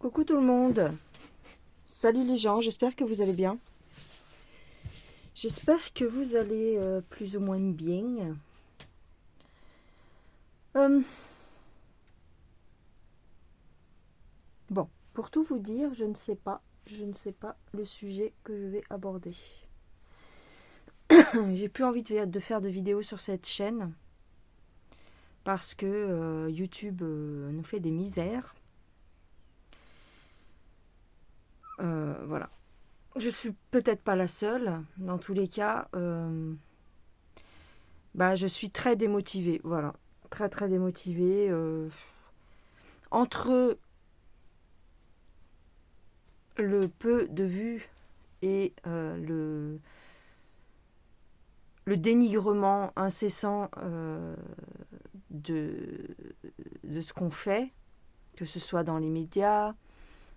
Coucou tout le monde, salut les gens, j'espère que vous allez bien. J'espère que vous allez plus ou moins bien. Euh, bon, pour tout vous dire, je ne sais pas le sujet que je vais aborder. J'ai plus envie de faire de vidéos sur cette chaîne parce que YouTube nous fait des misères. Voilà. Je suis peut-être pas la seule. Dans tous les cas, je suis très démotivée. Voilà. Très démotivée. Entre le peu de vues et le dénigrement incessant de ce qu'on fait, que ce soit dans les médias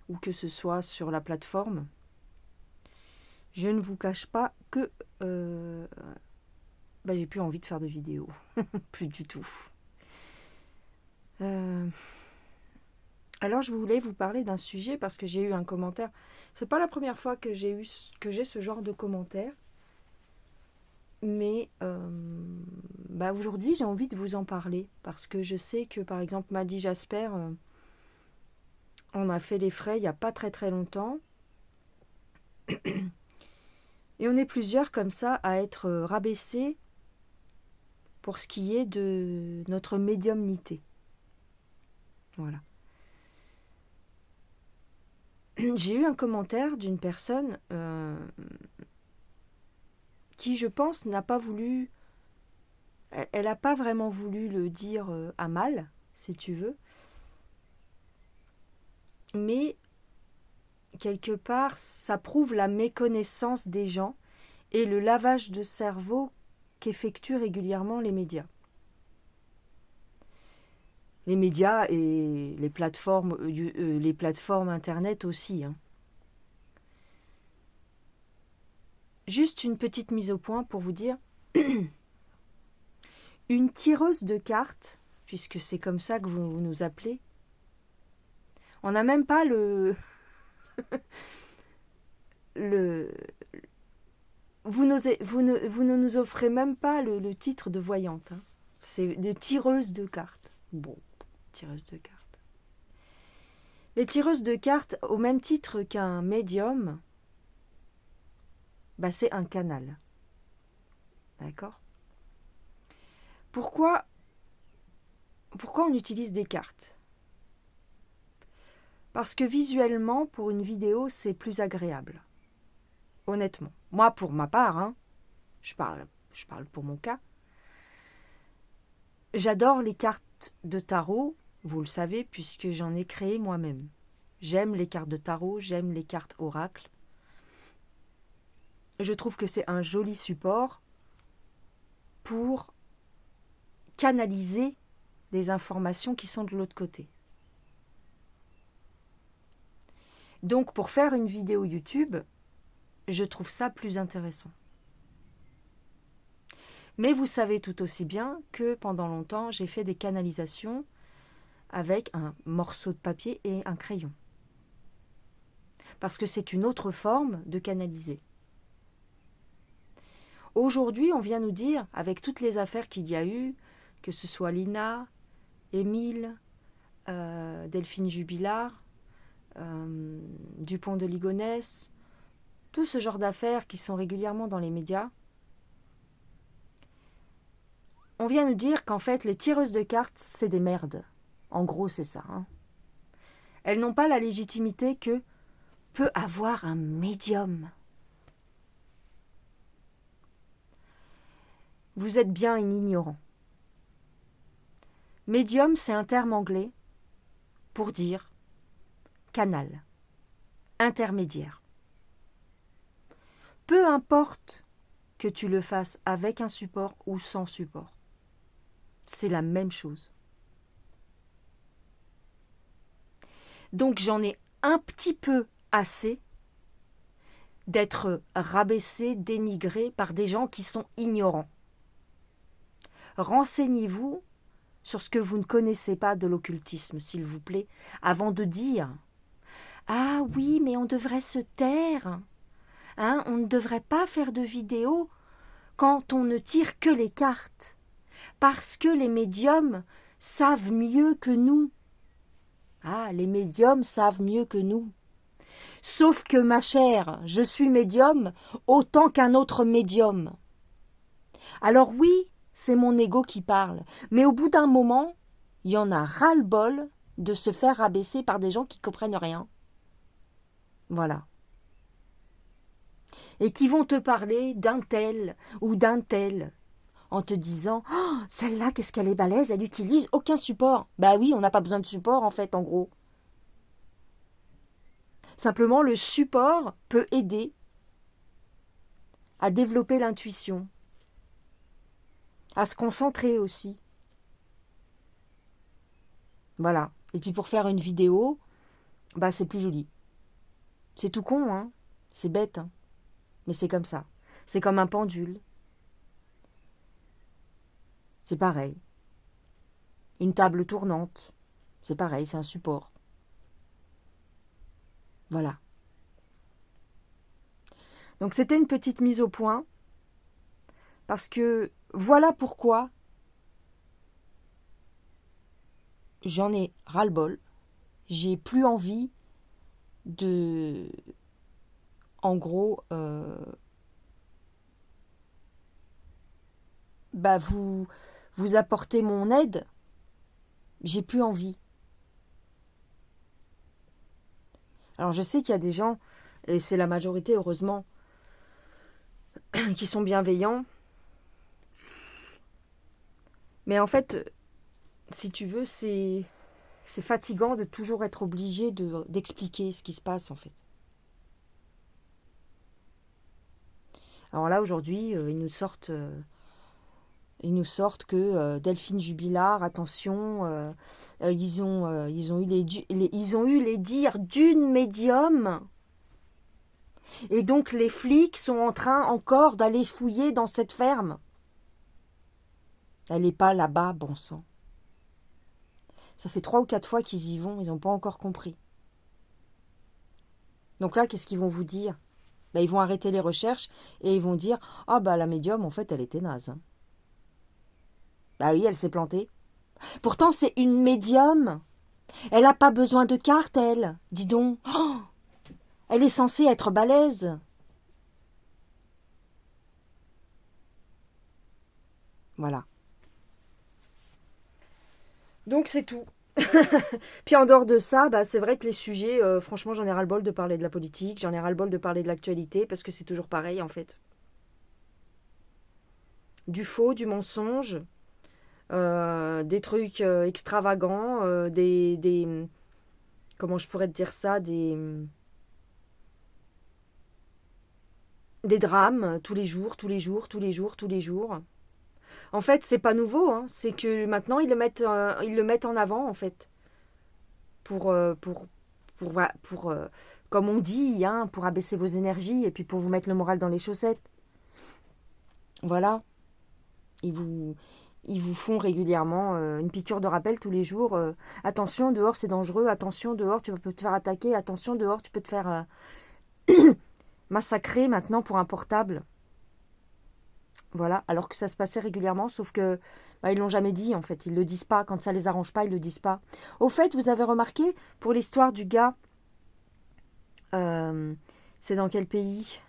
ou que ce soit sur la plateforme, je ne vous cache pas que j'ai plus envie de faire de vidéos. Plus du tout. Alors je voulais vous parler d'un sujet parce que j'ai eu un commentaire. C'est pas la première fois que j'ai ce genre de commentaire. Mais aujourd'hui j'ai envie de vous en parler parce que je sais que par exemple Maddy Jasper en a fait les frais il n'y a pas très longtemps. Et on est plusieurs comme ça à être rabaissés pour ce qui est de notre médiumnité. Voilà. J'ai eu un commentaire d'une personne qui, je pense, n'a pas voulu... Elle n'a pas vraiment voulu le dire à mal, si tu veux. Mais, quelque part, ça prouve la méconnaissance des gens et le lavage de cerveau qu'effectuent régulièrement les médias. Les médias et les plateformes internet aussi. Hein. Juste une petite mise au point pour vous dire, une tireuse de cartes, puisque c'est comme ça que vous nous appelez, on n'a même pas vous ne nous offrez même pas le titre de voyante. Hein. C'est des tireuses de cartes. Bon, tireuses de cartes. Les tireuses de cartes, au même titre qu'un médium, c'est un canal. D'accord ? Pourquoi on utilise des cartes ? Parce que visuellement, pour une vidéo, c'est plus agréable. Honnêtement. Moi, pour ma part, hein, je parle pour mon cas, j'adore les cartes de tarot, vous le savez, puisque j'en ai créé moi-même. J'aime les cartes de tarot, j'aime les cartes oracle. Je trouve que c'est un joli support pour canaliser les informations qui sont de l'autre côté. Donc, pour faire une vidéo YouTube, je trouve ça plus intéressant. Mais vous savez tout aussi bien que pendant longtemps, j'ai fait des canalisations avec un morceau de papier et un crayon. Parce que c'est une autre forme de canaliser. Aujourd'hui, on vient nous dire, avec toutes les affaires qu'il y a eu, que ce soit Lina, Émile, Delphine Jubilard, Dupont de Ligonnès, tout ce genre d'affaires qui sont régulièrement dans les médias, on vient nous dire qu'en fait, les tireuses de cartes, c'est des merdes. En gros, c'est ça. Hein. Elles n'ont pas la légitimité que peut avoir un médium. Vous êtes bien un ignorant. Médium, c'est un terme anglais pour dire canal, intermédiaire. Peu importe que tu le fasses avec un support ou sans support. C'est la même chose. Donc j'en ai un petit peu assez d'être rabaissé, dénigré par des gens qui sont ignorants. Renseignez-vous sur ce que vous ne connaissez pas de l'occultisme, s'il vous plaît, avant de dire Ah oui, mais on devrait se taire. Hein, on ne devrait pas faire de vidéos quand on ne tire que les cartes. Parce que les médiums savent mieux que nous. Ah, les médiums savent mieux que nous. Sauf que, ma chère, je suis médium autant qu'un autre médium. Alors oui, c'est mon ego qui parle, mais au bout d'un moment, il y en a ras-le-bol de se faire rabaisser par des gens qui comprennent rien. Voilà. Et qui vont te parler d'un tel ou d'un tel, en te disant oh, celle-là, qu'est-ce qu'elle est balèze, elle n'utilise aucun support. Bah oui, on n'a pas besoin de support en fait, en gros. Simplement, le support peut aider à développer l'intuition, à se concentrer aussi. Voilà. Et puis pour faire une vidéo, bah c'est plus joli. C'est tout con, hein. C'est bête, hein. Mais c'est comme ça. C'est comme un pendule. C'est pareil. Une table tournante. C'est pareil, c'est un support. Voilà. Donc c'était une petite mise au point. Parce que voilà pourquoi j'en ai ras-le-bol. J'ai plus envie de... En gros, bah vous apporter mon aide. J'ai plus envie. Alors je sais qu'il y a des gens, et c'est la majorité heureusement, qui sont bienveillants. Mais en fait, si tu veux, c'est fatigant de toujours être obligé d'expliquer ce qui se passe en fait. Alors là aujourd'hui, ils nous sortent que Delphine Jubilard, attention, ils ont eu les dires d'une médium. Et donc les flics sont en train encore d'aller fouiller dans cette ferme. Elle n'est pas là-bas, bon sang. Ça fait 3 ou 4 fois qu'ils y vont, ils n'ont pas encore compris. Donc là, qu'est-ce qu'ils vont vous dire? Ben, ils vont arrêter les recherches et ils vont dire ah bah la médium, en fait, elle était naze. Hein. Bah oui, elle s'est plantée. Pourtant, c'est une médium. Elle n'a pas besoin de carte, elle. Dis donc. Oh, elle est censée être balèze. Voilà. Donc c'est tout. Puis en dehors de ça, bah, c'est vrai que les sujets, franchement, j'en ai ras-le-bol de parler de la politique, j'en ai ras-le-bol de parler de l'actualité, parce que c'est toujours pareil en fait. Du faux, du mensonge, des trucs extravagants, comment je pourrais te dire ça, des drames tous les jours, tous les jours, tous les jours, tous les jours. En fait, c'est pas nouveau, hein, c'est que maintenant ils le mettent en avant en fait pour comme on dit, hein, pour abaisser vos énergies et puis pour vous mettre le moral dans les chaussettes. Voilà, ils vous ils vous font régulièrement une piqûre de rappel tous les jours. Attention, dehors c'est dangereux. Attention, dehors tu peux te faire attaquer. Attention, dehors tu peux te faire massacrer maintenant pour un portable. Voilà, alors que ça se passait régulièrement, sauf que bah, ils l'ont jamais dit en fait. Ils le disent pas. Quand ça les arrange pas, ils le disent pas. Au fait, vous avez remarqué pour l'histoire du gars, euh, c'est dans quel pays?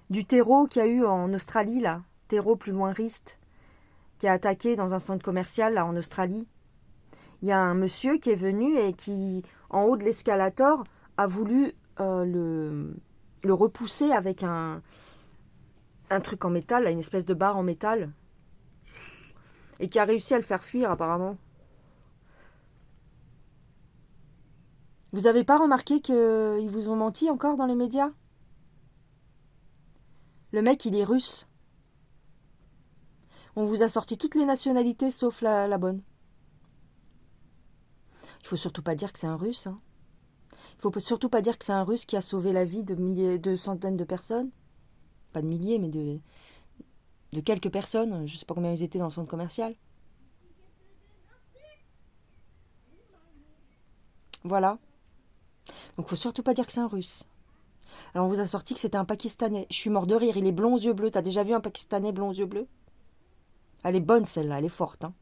Du terreau qu'il y a eu en Australie là, terreau plus loin Rist, qui a attaqué dans un centre commercial là en Australie. Il y a un monsieur qui est venu et qui, en haut de l'escalator, a voulu le repousser avec un truc en métal, une espèce de barre en métal, et qui a réussi à le faire fuir apparemment. Vous avez pas remarqué qu'ils vous ont menti encore dans les médias? Le mec, il est russe. On vous a sorti toutes les nationalités sauf la bonne. Il faut surtout pas dire que c'est un russe. Hein. Il faut surtout pas dire que c'est un russe qui a sauvé la vie de milliers, de centaines de personnes. Pas de milliers, mais de quelques personnes. Je sais pas combien ils étaient dans le centre commercial. Voilà. Donc faut surtout pas dire que c'est un Russe. Alors on vous a sorti que c'était un Pakistanais. Je suis mort de rire, il est blond aux yeux bleus. T'as déjà vu un Pakistanais blond aux yeux bleus? Elle est bonne celle-là, elle est forte. Hein.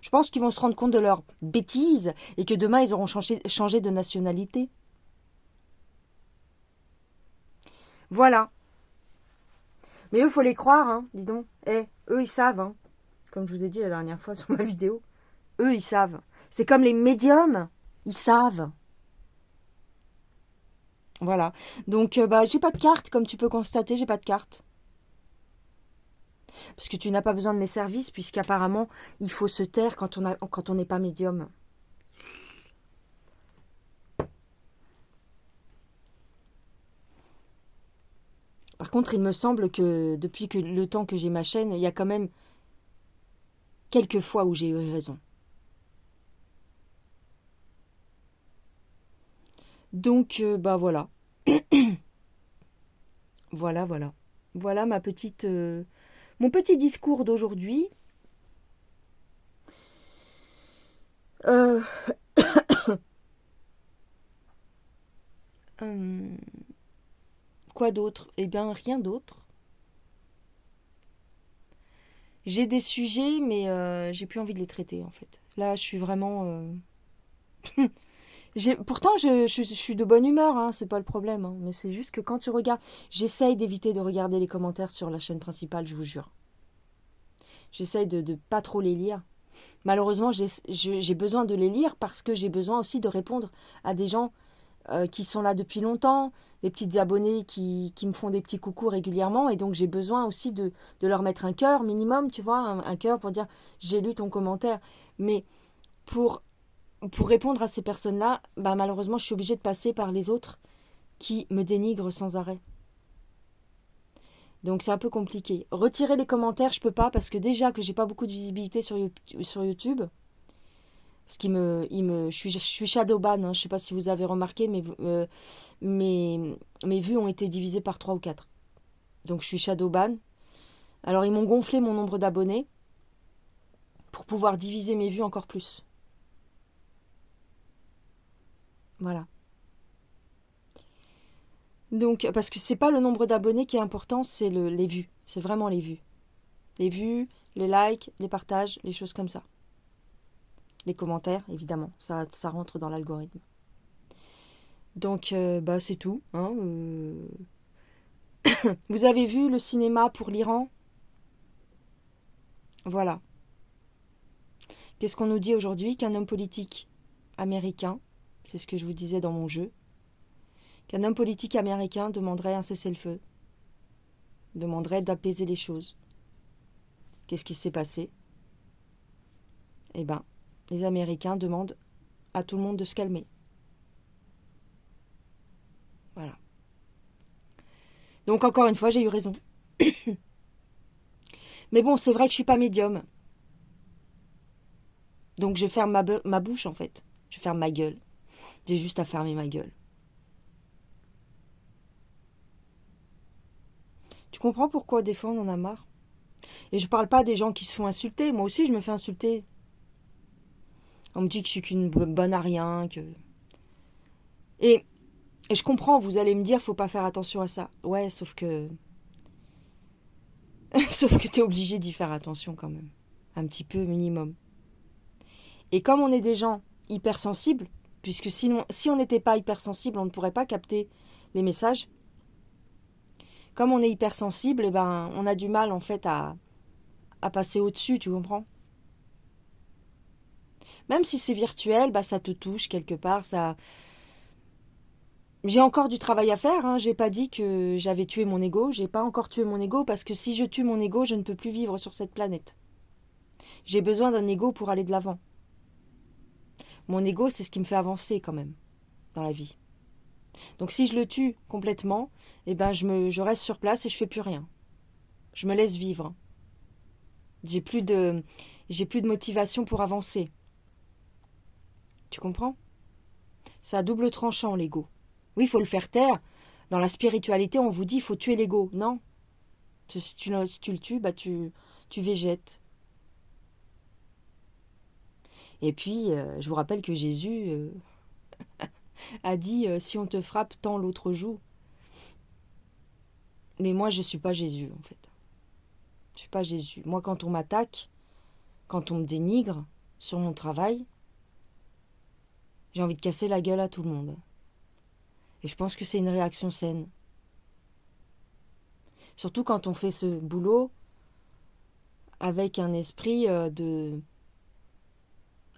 Je pense qu'ils vont se rendre compte de leur bêtise et que demain ils auront changé de nationalité. Voilà. Mais eux, faut les croire, hein, dis donc. Eux, ils savent, hein. Comme je vous ai dit la dernière fois sur ma vidéo. Eux, ils savent. C'est comme les médiums, ils savent. Voilà. Donc, j'ai pas de carte, comme tu peux constater, j'ai pas de carte. Parce que tu n'as pas besoin de mes services, puisqu'apparemment, il faut se taire quand on n'est pas médium. Par contre, il me semble que depuis que le temps que j'ai ma chaîne, il y a quand même quelques fois où j'ai eu raison. Donc, voilà. Voilà. Voilà mon petit discours d'aujourd'hui. Euh, euh, quoi d'autre? Eh bien, rien d'autre. J'ai des sujets, mais j'ai plus envie de les traiter, en fait. Là, je suis vraiment... Pourtant, je suis de bonne humeur, hein, c'est pas le problème. Hein, mais c'est juste que quand tu regardes... J'essaye d'éviter de regarder les commentaires sur la chaîne principale, je vous jure. J'essaye de pas trop les lire. Malheureusement, j'ai besoin de les lire parce que j'ai besoin aussi de répondre à des gens qui sont là depuis longtemps, des petites abonnées qui me font des petits coucous régulièrement. Et donc, j'ai besoin aussi de leur mettre un cœur minimum, tu vois, un cœur pour dire j'ai lu ton commentaire. Mais pour répondre à ces personnes-là, malheureusement, je suis obligée de passer par les autres qui me dénigrent sans arrêt. Donc c'est un peu compliqué. Retirer les commentaires, je peux pas parce que déjà que j'ai pas beaucoup de visibilité sur YouTube, parce je suis shadowban. Hein, je sais pas si vous avez remarqué, mais mes vues ont été divisées par 3 ou 4. Donc je suis shadowban. Alors ils m'ont gonflé mon nombre d'abonnés pour pouvoir diviser mes vues encore plus. Voilà. Donc, parce que c'est pas le nombre d'abonnés qui est important, c'est les vues. C'est vraiment les vues. Les vues, les likes, les partages, les choses comme ça. Les commentaires, évidemment, ça rentre dans l'algorithme. Donc, c'est tout. Hein, Vous avez vu le cinéma pour l'Iran? Voilà. Qu'est-ce qu'on nous dit aujourd'hui? Qu'un homme politique américain, c'est ce que je vous disais dans mon jeu, qu'un homme politique américain demanderait un cessez-le-feu, demanderait d'apaiser les choses. Qu'est-ce qui s'est passé? Eh bien, les Américains demandent à tout le monde de se calmer. Voilà. Donc encore une fois, j'ai eu raison. Mais bon, c'est vrai que je suis pas médium. Donc je ferme ma bouche en fait. Je ferme ma gueule. J'ai juste à fermer ma gueule. Tu comprends pourquoi des fois on en a marre? Et je parle pas des gens qui se font insulter. Moi aussi je me fais insulter. On me dit que je suis qu'une bonne à rien, que... Et je comprends, vous allez me dire, faut pas faire attention à ça. Ouais, sauf que... sauf que t'es obligé d'y faire attention quand même. Un petit peu minimum. Et comme on est des gens hypersensibles, puisque sinon, si on n'était pas hypersensible, on ne pourrait pas capter les messages. Comme on est hypersensible, on a du mal en fait à passer au-dessus, tu comprends? Même si c'est virtuel, ça te touche quelque part, ça... J'ai encore du travail à faire, hein. J'ai pas dit que j'avais tué mon ego, j'ai pas encore tué mon ego parce que si je tue mon ego, je ne peux plus vivre sur cette planète. J'ai besoin d'un ego pour aller de l'avant. Mon ego, c'est ce qui me fait avancer quand même dans la vie. Donc si je le tue complètement, je reste sur place et je fais plus rien. Je me laisse vivre. J'ai plus de motivation pour avancer. Tu comprends? C'est à double tranchant l'ego. Oui, il faut le faire taire. Dans la spiritualité, on vous dit il faut tuer l'ego. Non. Si tu le tues, tu végètes. Et puis, je vous rappelle que Jésus, a dit si on te frappe, tends l'autre joue. Mais moi, je ne suis pas Jésus, en fait. Je ne suis pas Jésus. Moi, quand on m'attaque, quand on me dénigre sur mon travail, j'ai envie de casser la gueule à tout le monde. Et je pense que c'est une réaction saine. Surtout quand on fait ce boulot avec un esprit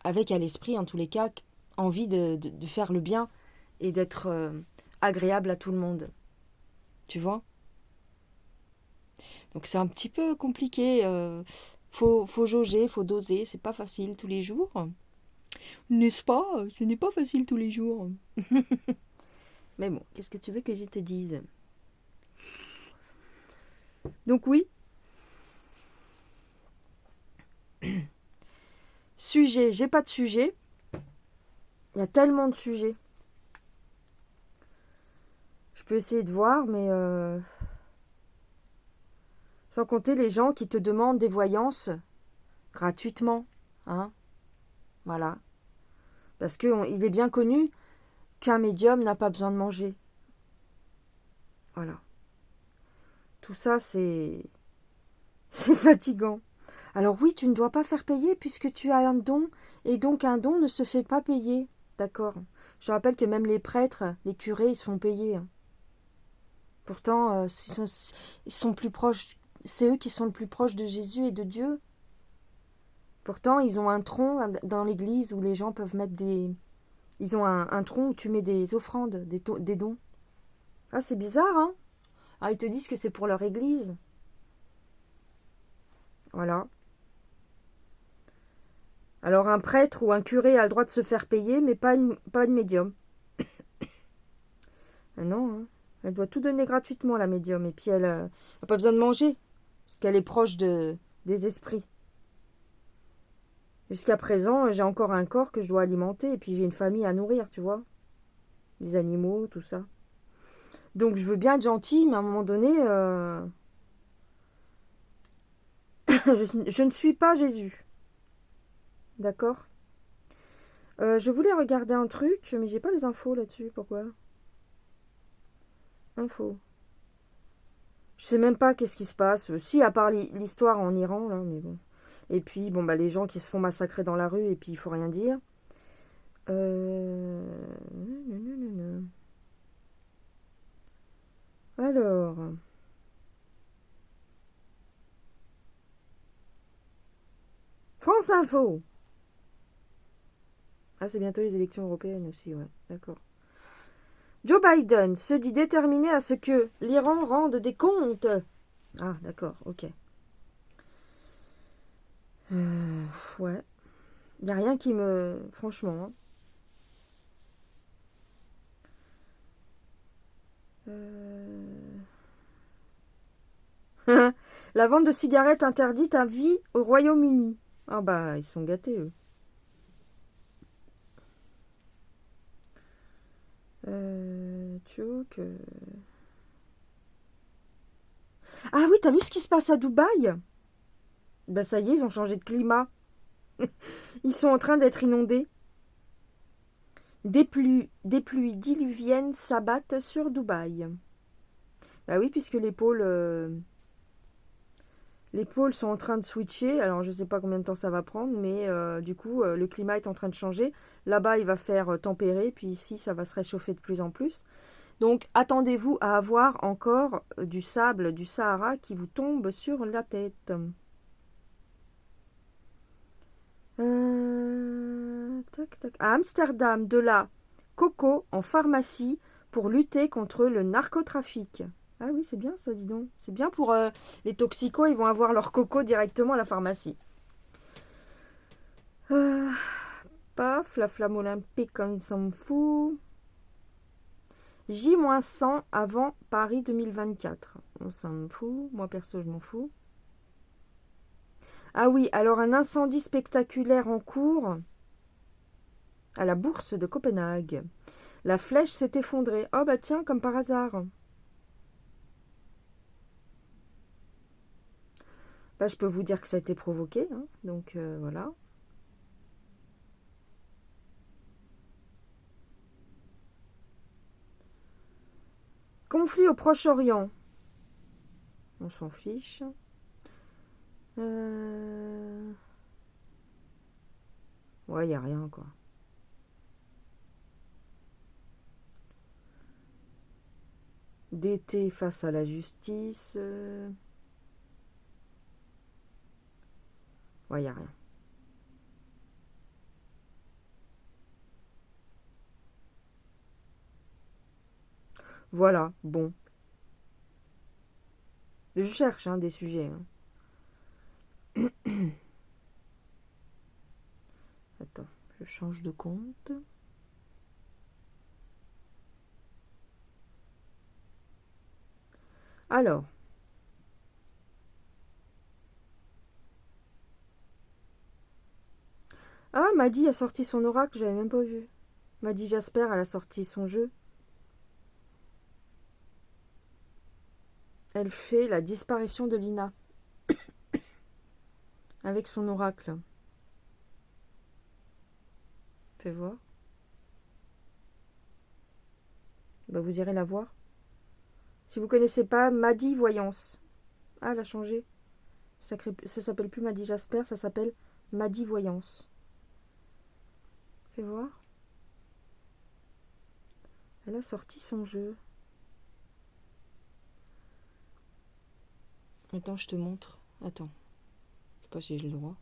avec à l'esprit, en tous les cas, envie de faire le bien et d'être agréable à tout le monde. Tu vois ? Donc c'est un petit peu compliqué. Faut jauger, faut doser. C'est pas facile tous les jours. N'est-ce pas ? Ce n'est pas facile tous les jours. Mais bon, qu'est-ce que tu veux que je te dise ? Donc oui. Sujet, j'ai pas de sujet. Il y a tellement de sujets. Je peux essayer de voir, mais sans compter les gens qui te demandent des voyances gratuitement. Hein ? Voilà. Parce qu'il est bien connu qu'un médium n'a pas besoin de manger. Voilà. Tout ça, c'est fatigant. Alors oui, tu ne dois pas faire payer puisque tu as un don. Et donc un don ne se fait pas payer. D'accord. Je rappelle que même les prêtres, les curés, ils se font payer. Pourtant, ils sont plus proches. C'est eux qui sont le plus proches de Jésus et de Dieu. Pourtant, ils ont un tronc dans l'église où les gens peuvent mettre des... Ils ont un tronc où tu mets des offrandes, des dons. Ah, c'est bizarre, hein ? Ah, ils te disent que c'est pour leur église. Voilà. Alors, un prêtre ou un curé a le droit de se faire payer, mais pas une médium. Ah non, hein. Elle doit tout donner gratuitement, la médium. Et puis, elle n'a pas besoin de manger, parce qu'elle est proche des esprits. Jusqu'à présent, j'ai encore un corps que je dois alimenter, et puis j'ai une famille à nourrir, tu vois. Des animaux, tout ça. Donc, je veux bien être gentille, mais à un moment donné, je ne suis pas Jésus. D'accord ? Je voulais regarder un truc, mais j'ai pas les infos là-dessus. Pourquoi ? Infos. Je sais même pas qu'est-ce qui se passe. Si, à part l'histoire en Iran, là, mais bon. Et puis, bon, bah, les gens qui se font massacrer dans la rue, et puis il faut rien dire. Alors. France Info. Ah, c'est bientôt les élections européennes aussi, ouais. D'accord. Joe Biden se dit déterminé à ce que l'Iran rende des comptes. Ah, d'accord, ok. Ouais. Il n'y a rien qui me... Franchement. La vente de cigarettes interdite à vie au Royaume-Uni. Ah bah, ils sont gâtés, eux. Ah oui, t'as vu ce qui se passe à Dubaï ? Ben ça y est, ils ont changé de climat. Ils sont en train d'être inondés. Des pluies diluviennes s'abattent sur Dubaï. Bah oui, puisque les pôles sont en train de switcher. Alors je ne sais pas combien de temps ça va prendre, mais du coup le climat est en train de changer. Là-bas il va faire tempérer, puis ici ça va se réchauffer de plus en plus. Donc attendez-vous à avoir encore du sable du Sahara qui vous tombe sur la tête. Tac, tac. À Amsterdam, de la coco en pharmacie pour lutter contre le narcotrafic. Ah oui, c'est bien ça, dis donc. C'est bien pour les toxicos, ils vont avoir leur coco directement à la pharmacie. Paf, la flamme olympique, on s'en fout. J-100 avant Paris 2024. On s'en fout. Moi, perso, je m'en fous. Ah oui, alors un incendie spectaculaire en cours à la bourse de Copenhague. La flèche s'est effondrée. Oh bah tiens, comme par hasard. Bah, je peux vous dire que ça a été provoqué. Hein, donc voilà. conflit au Proche-Orient. On s'en fiche. Ouais, il n'y a rien, quoi. D'été face à la justice. Ouais, il n'y a rien. Voilà, bon. Je cherche des sujets. Attends, je change de compte. Alors. Ah, Maddy a sorti son oracle, j'avais même pas vu. Maddy Jasper, elle a sorti son jeu. Elle fait la disparition de Lina. Avec son oracle. Fais voir. Bah, vous irez la voir. Si vous connaissez pas, Maddy Voyance. Ah, elle a changé. Ça s'appelle plus Maddy Jasper, ça s'appelle Maddy Voyance. Fais voir. Elle a sorti son jeu. Attends, je te montre. Attends. Je sais pas si j'ai le droit.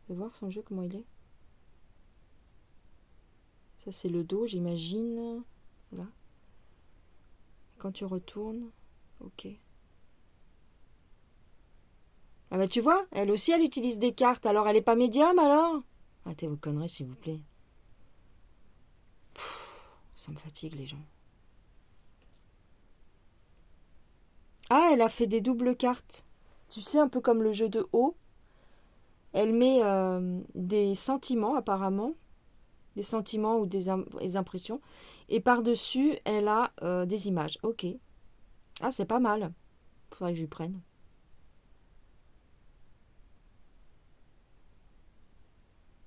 Fais voir son jeu, comment il est. Ça, c'est le dos, j'imagine. Là. Quand tu retournes. Ok. Ah bah tu vois, elle aussi, elle utilise des cartes. Alors, elle est pas médium, alors? Arrêtez vos conneries, s'il vous plaît. Ça me fatigue, les gens. Ah, elle a fait des doubles cartes. Tu sais, un peu comme le jeu de haut. Elle met des sentiments, apparemment. Des sentiments ou des impressions. Et par-dessus, elle a des images. Ok. Ah, c'est pas mal. Faudrait que je lui prenne.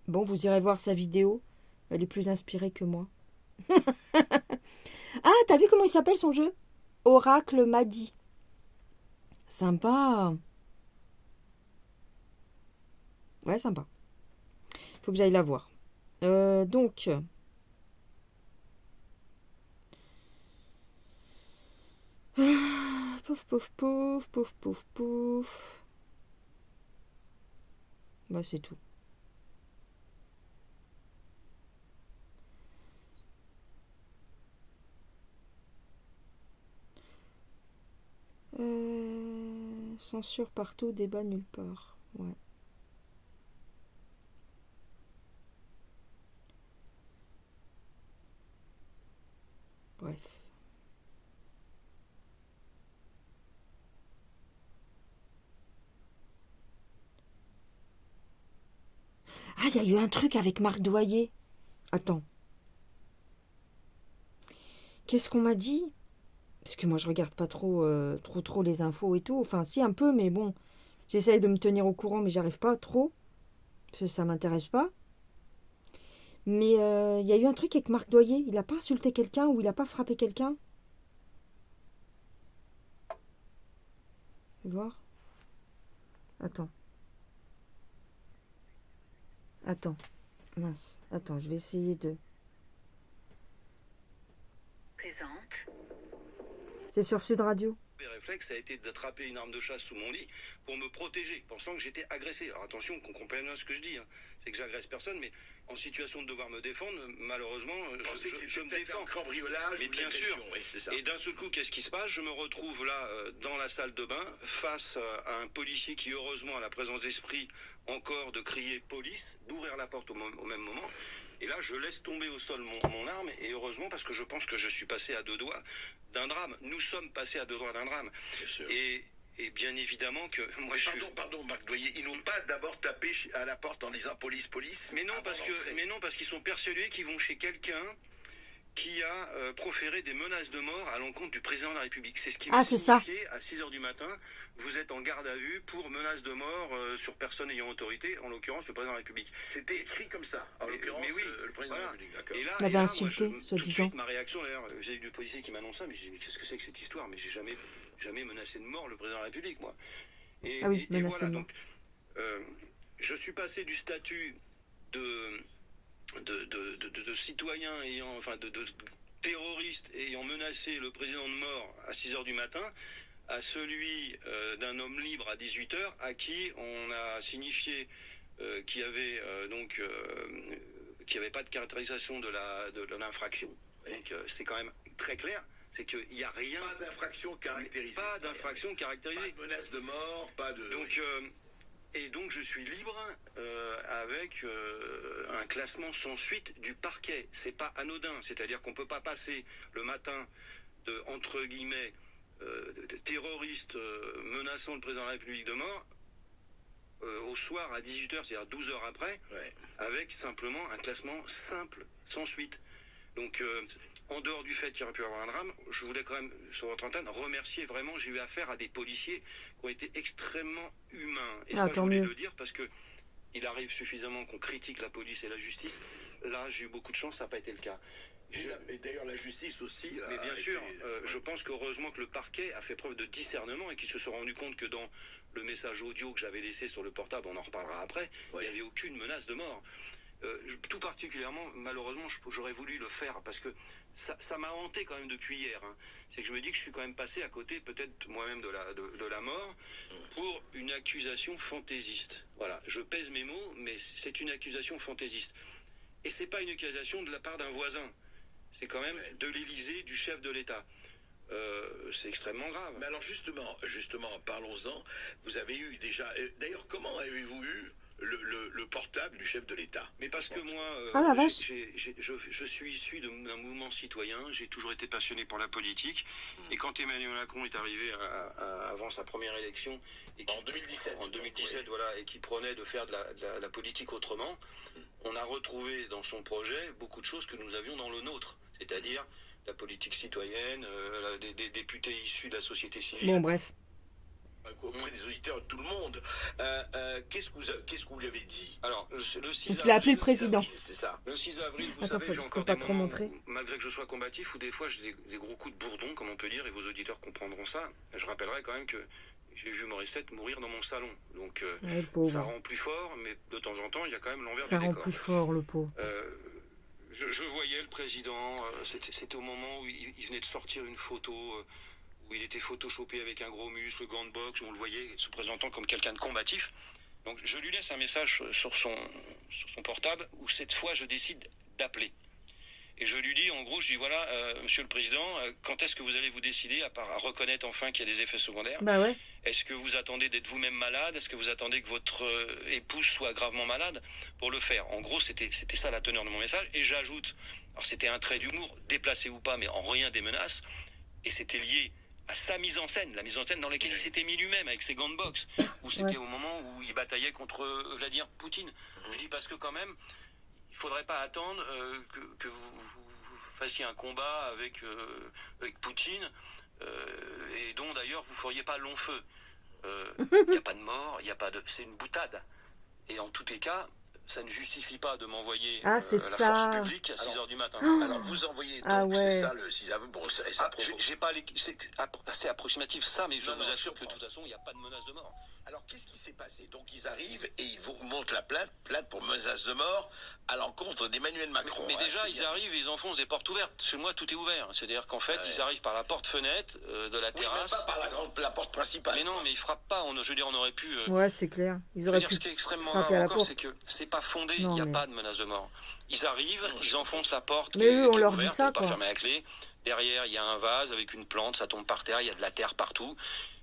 Bon, vous irez voir sa vidéo. Elle est plus inspirée que moi. Ah, t'as vu comment il s'appelle son jeu? Oracle Maddy. Sympa. Ouais, sympa. Faut que j'aille la voir. Donc. Pouf, pouf, pouf, pouf, pouf, pouf. Bah, c'est tout. Censure partout, débat nulle part. Ouais. Bref. Ah, il y a eu un truc avec Marc Doyer. Attends. Qu'est-ce qu'on m'a dit? Parce que moi, je regarde pas trop les infos et tout. Enfin, si, un peu, mais bon. J'essaye de me tenir au courant, mais j'arrive pas trop. Parce que ça m'intéresse pas. Mais il y a eu un truc avec Marc Doyer. Il a pas insulté quelqu'un ou il a pas frappé quelqu'un. Fais voir. Attends. Attends. Mince. Attends, je vais essayer de... Présente. C'est sur Sud Radio. Le réflexe a été d'attraper une arme de chasse sous mon lit pour me protéger, pensant que j'étais agressé. Alors attention, qu'on comprenne bien ce que je dis. C'est que j'agresse personne, mais en situation de devoir me défendre, malheureusement, je me défends. Un cambriolage, mais bien sûr. Oui, c'est ça. Et d'un seul coup, qu'est-ce qui se passe? Je me retrouve là, dans la salle de bain, face à un policier qui, heureusement, a la présence d'esprit encore de crier police, d'ouvrir la porte au même moment. Et là, je laisse tomber au sol mon arme, et heureusement, parce que je pense que je suis passé à 2 doigts d'un drame. Nous sommes passés à 2 doigts d'un drame. Bien sûr. Et bien évidemment que moi Pardon, Marc Doyer, ils n'ont pas d'abord tapé à la porte en disant police. Mais non, parce qu'ils sont persuadés qu'ils vont chez quelqu'un qui a proféré des menaces de mort à l'encontre du président de la République. C'est ce qui Ah, m'a c'est ça. signifié à 6h du matin. Vous êtes en garde à vue pour menace de mort sur personne ayant autorité, en l'occurrence le président de la République. C'était écrit comme ça, en l'occurrence, mais oui, le président de la République, d'accord. Et là, Il avait moi, insulté, tout de soi-disant. suite, ma réaction, d'ailleurs, j'ai eu du policier qui m'annonce ça, mais je dis, mais qu'est-ce que c'est que cette histoire? Mais j'ai jamais menacé de mort le président de la République, moi. Et, Ah oui, et menacé voilà, de mort. donc, je suis passé du statut de citoyen ayant, enfin, de terroriste ayant menacé le président de mort à 6h du matin, à celui d'un homme libre à 18h, à qui on a signifié qu'il y avait qu'il n'y avait pas de caractérisation de l'infraction. Donc c'est quand même très clair, c'est qu'il n'y a rien. Pas d'infraction caractérisée. Pas d'infraction caractérisée. Pas de menace de mort, pas de... Donc je suis libre avec un classement sans suite du parquet. C'est pas anodin, c'est-à-dire qu'on peut pas passer le matin de, entre guillemets, de terroristes menaçant le président de la République de mort au soir à 18h, c'est-à-dire 12 heures après, avec simplement un classement simple, sans suite. Donc en dehors du fait qu'il y aurait pu y avoir un drame, je voulais quand même, sur votre antenne, remercier vraiment, j'ai eu affaire à des policiers qui ont été extrêmement humains. Et ça, je voulais le dire parce que il arrive suffisamment qu'on critique la police et la justice. Là, j'ai eu beaucoup de chance, ça n'a pas été le cas. Et d'ailleurs, la justice aussi... Mais bien sûr, je pense qu'heureusement que le parquet a fait preuve de discernement et qu'ils se sont rendus compte que dans le message audio que j'avais laissé sur le portable, on en reparlera après, il n'y avait aucune menace de mort. Tout particulièrement, malheureusement, j'aurais voulu le faire parce que ça m'a hanté quand même depuis hier. Hein. C'est que je me dis que je suis quand même passé à côté, peut-être moi-même, de la mort pour une accusation fantaisiste. Voilà, je pèse mes mots, mais c'est une accusation fantaisiste. Et c'est pas une accusation de la part d'un voisin. C'est quand même de l'Élysée, du chef de l'État. C'est extrêmement grave. Mais alors justement, parlons-en. Vous avez eu déjà... D'ailleurs, comment avez-vous eu le portable du chef de l'État? Mais parce que moi, Ah la vache. je suis issu d'un mouvement citoyen, j'ai toujours été passionné pour la politique, et quand Emmanuel Macron est arrivé avant sa première élection, En 2017. En 2017, voilà, et qui prônait de faire de la politique autrement, on a retrouvé dans son projet beaucoup de choses que nous avions dans le nôtre, c'est-à-dire la politique citoyenne, des députés issus de la société civile. Bon, bref. Auprès des auditeurs de tout le monde. Qu'est-ce que vous lui avez dit? Alors, le 6 Donc, avril... il a appelé le président. C'est ça. Le 6 avril, vous Attends, savez, j'ai faut encore pas des trop moments, montrer. où, malgré que je sois combatif, où des fois j'ai des gros coups de bourdon, comme on peut dire, et vos auditeurs comprendront ça. Je rappellerai quand même que j'ai vu Morissette mourir dans mon salon. Donc, Ouais, le pauvre. ça rend plus fort, mais de temps en temps, il y a quand même l'envers Ça du rend décor. plus fort, le pauvre. Je voyais le président, c'était au moment où il venait de sortir une photo où il était photoshopé avec un gros muscle, gant de boxe, où on le voyait se présentant comme quelqu'un de combatif. Donc je lui laisse un message sur son portable où cette fois je décide d'appeler. Et je lui dis, en gros, je dis voilà, monsieur le président, quand est-ce que vous allez vous décider à reconnaître enfin qu'il y a des effets secondaires? Bah ouais. Est-ce que vous attendez d'être vous-même malade? Est-ce que vous attendez que votre épouse soit gravement malade pour le faire? En gros, c'était ça la teneur de mon message. Et j'ajoute, alors c'était un trait d'humour, déplacé ou pas, mais en rien des menaces. Et c'était lié à sa mise en scène, la mise en scène dans laquelle il s'était mis lui-même avec ses gants de boxe, où c'était au moment où il bataillait contre Vladimir Poutine. Je dis parce que quand même, il faudrait pas attendre que vous fassiez un combat avec Poutine, et dont d'ailleurs vous feriez pas long feu. Il n'y a pas de mort, il y a pas de, c'est une boutade. Et en tous les cas, ça ne justifie pas de m'envoyer Ah, c'est la ça. force publique à 6h du matin. Alors vous envoyez donc, Ah ouais. c'est ça le 6 avril. Bon, ça J'ai pas c'est assez approximatif ça, mais je Non, vous non, assure je que de comprends. toute façon, il n'y a pas de menace de mort. Alors qu'est-ce qui s'est passé? Donc ils arrivent et ils vous montent la plainte pour menace de mort à l'encontre d'Emmanuel Macron. Mais hein, déjà, c'est ils bien. arrivent et ils enfoncent des portes ouvertes. Chez moi, tout est ouvert. C'est-à-dire qu'en fait, Ouais. ils arrivent par la porte-fenêtre de la Oui, mais terrasse. pas par la porte principale. Mais non, mais ils frappent pas. Je veux dire, on aurait pu... Ouais, c'est clair. Ils Je veux auraient dire, pu ce qui est extrêmement frapper grave à la encore, porte. c'est que c'est pas fondé. Non, Il n'y a mais- pas de menace de mort. Ils arrivent, ils enfoncent la porte. Mais eux, on qui est leur dit ouverte, ça, elle est pas quoi. fermée à clé. Derrière, il y a un vase avec une plante, ça tombe par terre, il y a de la terre partout.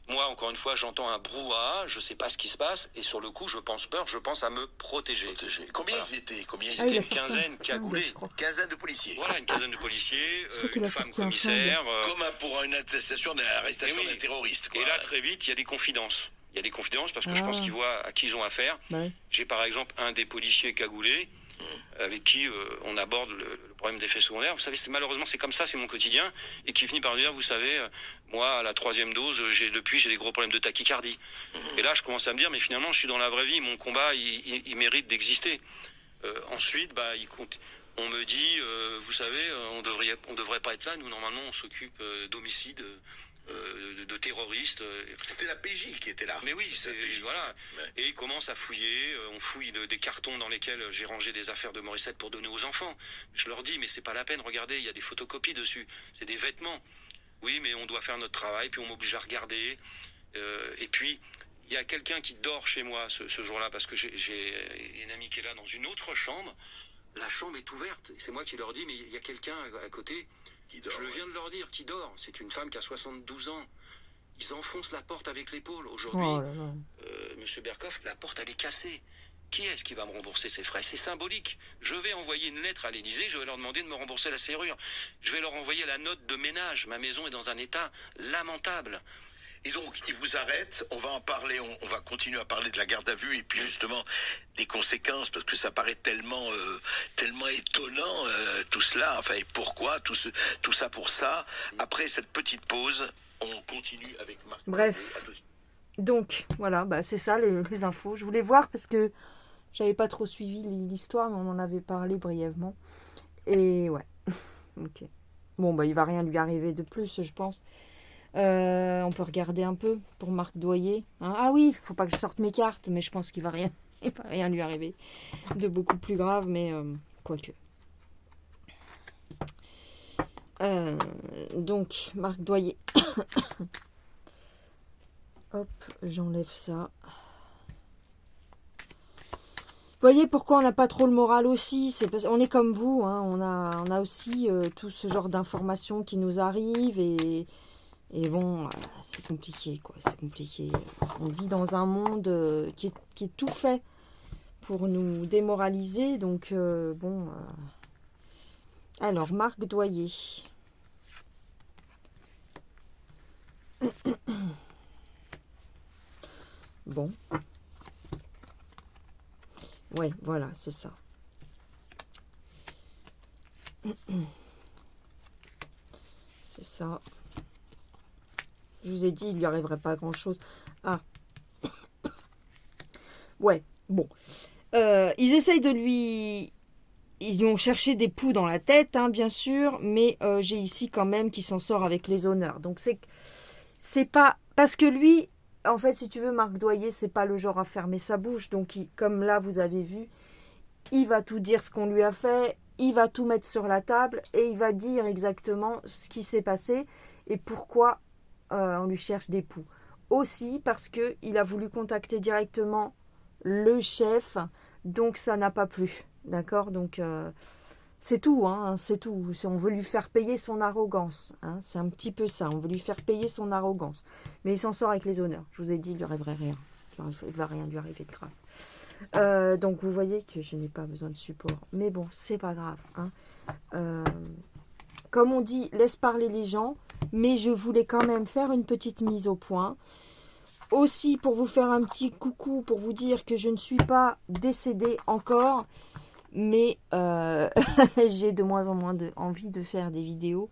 Moi, encore une fois, j'entends un brouhaha, je sais pas ce qui se passe, et sur le coup, je pense à me protéger. Combien Voilà. ils étaient? Combien ils Ah, il étaient? a Une sorti quinzaine un cagoulés. flingue, je crois. Quinzaine de policiers. Voilà, une quinzaine de policiers, Je crois qu'il une a femme sorti un commissaire. Comme pour une attestation d'arrestation Et oui. d'un terroriste. Quoi. Et là, très vite, il y a des confidences. Il y a des confidences parce que je Ah. pense qu'ils voient à qui ils ont affaire. Bah ouais. J'ai par exemple un des policiers cagoulés avec qui on aborde le problème d'effets secondaires. Vous savez, malheureusement, c'est comme ça, c'est mon quotidien, et qui finit par dire, vous savez, moi, à la 3e dose, j'ai des gros problèmes de tachycardie. Et là, je commence à me dire, mais finalement, je suis dans la vraie vie, mon combat, il mérite d'exister. Ensuite, on me dit, vous savez, on devrait pas être là, nous, normalement, on s'occupe d'homicides, de terroristes. C'était la PJ qui était là. Mais oui, voilà. Ouais. Et ils commencent à fouiller. On fouille des cartons dans lesquels j'ai rangé des affaires de Morissette pour donner aux enfants. Je leur dis, mais c'est pas la peine, regardez, il y a des photocopies dessus. C'est des vêtements. Oui, mais on doit faire notre travail, puis on m'oblige à regarder. Et puis, il y a quelqu'un qui dort chez moi ce jour-là, parce que j'ai une amie qui est là dans une autre chambre. La chambre est ouverte. C'est moi qui leur dis, mais il y a quelqu'un à côté. Qui dort, je viens de leur dire, qui dort. C'est une femme qui a 72 ans. Ils enfoncent la porte avec l'épaule. Aujourd'hui, Monsieur Berkoff, la porte, elle est cassée. Qui est-ce qui va me rembourser ces frais? C'est symbolique. Je vais envoyer une lettre à l'Élysée, je vais leur demander de me rembourser la serrure. Je vais leur envoyer la note de ménage. Ma maison est dans un état lamentable. Et donc, il vous arrête, on va en parler, on va continuer à parler de la garde à vue et puis justement des conséquences, parce que ça paraît tellement étonnant tout cela, enfin, et pourquoi, tout ça pour ça. Après cette petite pause, on continue avec Marc. Bref, donc voilà, c'est ça les infos. Je voulais voir parce que j'avais pas trop suivi l'histoire, mais on en avait parlé brièvement. Et ouais, ok. Bon, il va rien lui arriver de plus, je pense. On peut regarder un peu pour Marc Doyer. Ah oui, faut pas que je sorte mes cartes, mais je pense qu'il va rien lui arriver de beaucoup plus grave, mais quoique. Donc, Marc Doyer. Hop, j'enlève ça. Vous voyez pourquoi on n'a pas trop le moral aussi, c'est parce qu'on est comme vous, hein, on a aussi tout ce genre d'informations qui nous arrivent et bon, c'est compliqué, quoi. C'est compliqué. On vit dans un monde qui est tout fait pour nous démoraliser. Donc, bon. Alors, Marc Doyer. Bon. Ouais, voilà, c'est ça. C'est ça. Je vous ai dit, il lui arriverait pas grand-chose. Ah. Ouais, bon. Ils essayent de lui... Ils lui ont cherché des poux dans la tête, hein, bien sûr, mais j'ai ici quand même qui s'en sort avec les honneurs. Donc c'est pas... Parce que lui, en fait, si tu veux, Marc Doyer, c'est pas le genre à fermer sa bouche. Donc, comme là, vous avez vu, il va tout dire ce qu'on lui a fait, il va tout mettre sur la table et il va dire exactement ce qui s'est passé et pourquoi on lui cherche des poux. Aussi parce qu'il a voulu contacter directement le chef, donc ça n'a pas plu. D'accord? Donc c'est tout, hein, c'est tout. On veut lui faire payer son arrogance. Hein, c'est un petit peu ça. On veut lui faire payer son arrogance. Mais il s'en sort avec les honneurs. Je vous ai dit, il lui arriverait rien. Il ne va rien lui arriver de grave. Donc vous voyez que je n'ai pas besoin de support. Mais bon, c'est pas grave. Hein. Comme on dit, laisse parler les gens. Mais je voulais quand même faire une petite mise au point. Aussi pour vous faire un petit coucou, pour vous dire que je ne suis pas décédée encore. Mais j'ai de moins en moins envie de faire des vidéos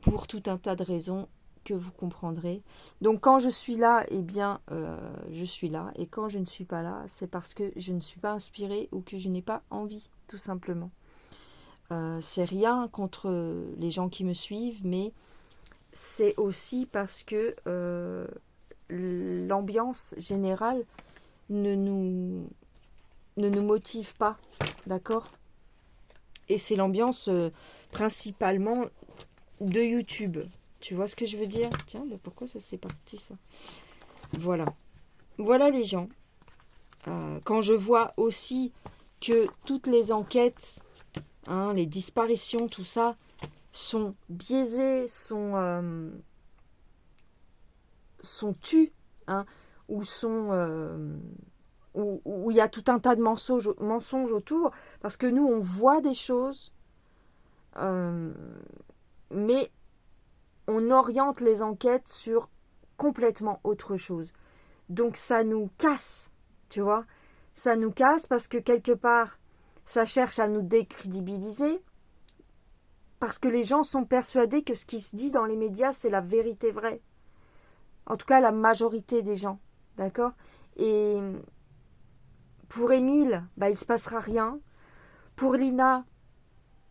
pour tout un tas de raisons que vous comprendrez. Donc quand je suis là, eh bien, je suis là. Et quand je ne suis pas là, c'est parce que je ne suis pas inspirée ou que je n'ai pas envie, tout simplement. C'est rien contre les gens qui me suivent, mais c'est aussi parce que l'ambiance générale ne nous motive pas, d'accord? Et c'est l'ambiance principalement de YouTube. Tu vois ce que je veux dire? Tiens, mais pourquoi ça s'est parti, ça? Voilà. Voilà les gens. Quand je vois aussi que toutes les enquêtes, hein, les disparitions, tout ça, sont biaisées, sont tues, hein, ou sont... où il y a tout un tas de mensonges autour, parce que nous, on voit des choses, mais on oriente les enquêtes sur complètement autre chose. Donc ça nous casse, tu vois. Ça nous casse parce que quelque part, Ça cherche à nous décrédibiliser parce que les gens sont persuadés que ce qui se dit dans les médias, c'est la vérité vraie. En tout cas, la majorité des gens. D'accord ? Et pour Émile, bah, il ne se passera rien. Pour Lina,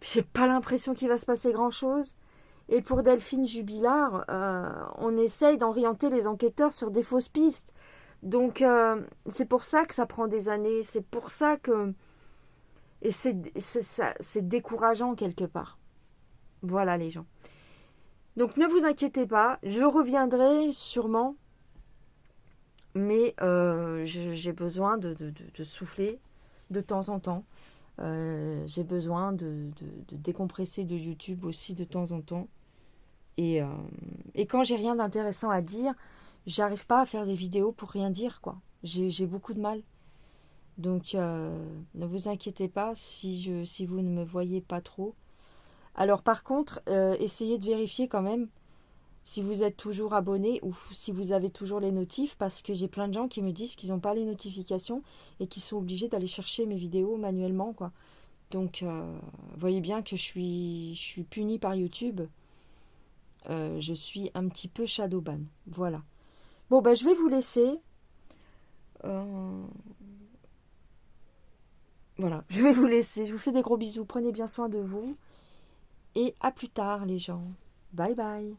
j'ai pas l'impression qu'il va se passer grand-chose. Et pour Delphine Jubilard, on essaye d'orienter les enquêteurs sur des fausses pistes. Donc, c'est pour ça que ça prend des années. C'est pour ça que... Et c'est décourageant quelque part. Voilà les gens. Donc, ne vous inquiétez pas. Je reviendrai sûrement. Mais j'ai besoin de souffler de temps en temps. J'ai besoin de décompresser de YouTube aussi de temps en temps. Et quand j'ai rien d'intéressant à dire, j'arrive pas à faire des vidéos pour rien dire, quoi. J'ai beaucoup de mal. Donc, ne vous inquiétez pas si vous ne me voyez pas trop. Alors, par contre, essayez de vérifier quand même si vous êtes toujours abonné ou si vous avez toujours les notifs, parce que j'ai plein de gens qui me disent qu'ils n'ont pas les notifications et qui sont obligés d'aller chercher mes vidéos manuellement, quoi. Donc, voyez bien que je suis punie par YouTube. Je suis un petit peu shadowban. Voilà. Bon, ben, je vais vous laisser. Voilà, je vais vous laisser. Je vous fais des gros bisous. Prenez bien soin de vous. Et à plus tard, les gens. Bye bye.